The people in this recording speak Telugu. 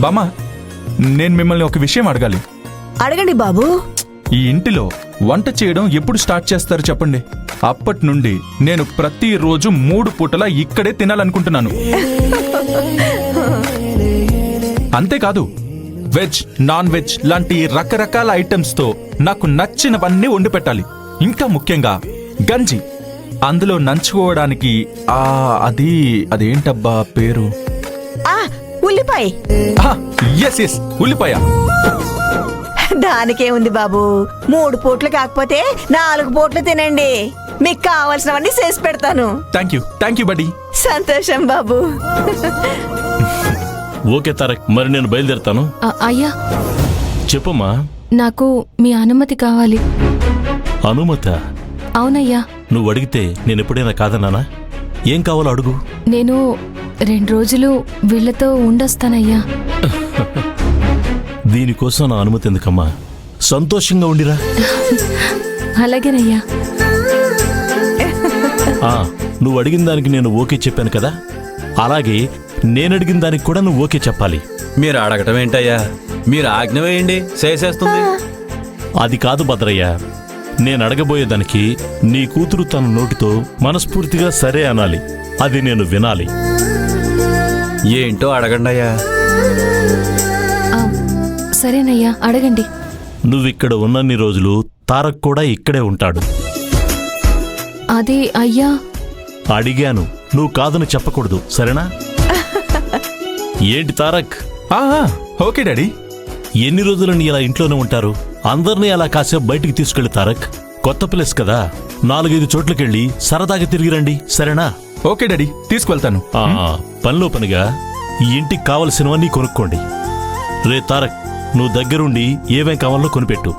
బామ్మ, నేను మిమ్మల్ని ఒక విషయం అడగాలి. అడగండి బాబు. ఈ ఇంటిలో వంట చేయడం ఎప్పుడు స్టార్ట్ చేస్తారు చెప్పండి? అప్పటి నుండి నేను ప్రతిరోజు 3 పూటలా ఇక్కడే తినాలనుకుంటున్నాను. అంతేకాదు, వెజ్, నాన్ వెజ్ లాంటి రకరకాల ఐటమ్స్తో నాకు నచ్చినవన్నీ వండి పెట్టాలి. ఇంకా ముఖ్యంగా గంజి, అందులో నంచుకోవడానికి అదేంటబ్బా పేరు? ఉల్లిపాయ. ఎస్ ఎస్, ఉల్లిపాయ. దానికేముంది బాబు, 3 పూట్లు కాకపోతే 4 పూట్లు తినండి. మీకు కావాల్సినవన్నీ చేసి పెడతాను. థ్యాంక్ యూ బడ్డీ. సంతోషం బాబు. ఓకే తారక్, మరి నేను బయలుదేరుతాను. అయ్యా చెప్పమ్మా. నాకు మీ అనుమతి కావాలి. అనుమత? అవునయ్యా. నువ్వు అడిగితే నేను ఎప్పుడైనా కాదన్నానా? ఏం కావాలో అడుగు. నేను 2 రోజులు వీళ్లతో ఉండొస్తానయ్యా. దీనికోసం నా అనుమతి ఎందుకమ్మా? సంతోషంగా ఉండిరా. అలాగేనయ్యా. నువ్వు అడిగిన దానికి నేను ఓకే చెప్పాను కదా, అలాగే నేను అడిగిన దానికి కూడా నువ్వు ఓకే చెప్పాలి. మీరు అడగటం ఏంటయ్యా, మీరు ఆజ్ఞ వేయండి, చేసేస్తుంది. అది కాదు భద్రయ్య, నేను అడగబోయేదానికి నీ కూతురు తన నోటితో మనస్ఫూర్తిగా సరే అనాలి. అది నేను వినాలి. ఏంటో అడగండి అయ్యా. సరేనయ్యా, అడగండి. నువ్విక్కడ ఉన్నన్ని రోజులు తారక్ కూడా ఇక్కడే ఉంటాడు. అది అయ్యా. అడిగాను, నువ్వు కాదని చెప్పకూడదు, సరేనా? ఏంటి తారక్? Okay daddy. ఎన్ని రోజులని ఇలా ఇంట్లోనే ఉంటారు? అందరినీ అలా కాసేపు బయటికి తీసుకెళ్ళి తారక్. కొత్త ప్లేస్ కదా, 4-5 చోట్లకెళ్ళి సరదాగా తిరిగిరండి, సరేనా? ఓకే డాడీ, తీసుకువెళ్తాను. పనిలో పనిగా ఈ ఇంటికి కావలసినవన్నీ కొనుక్కోండి. రే తారక్, నువ్వు దగ్గరుండి ఏమేం కావాలో కొనిపెట్టు.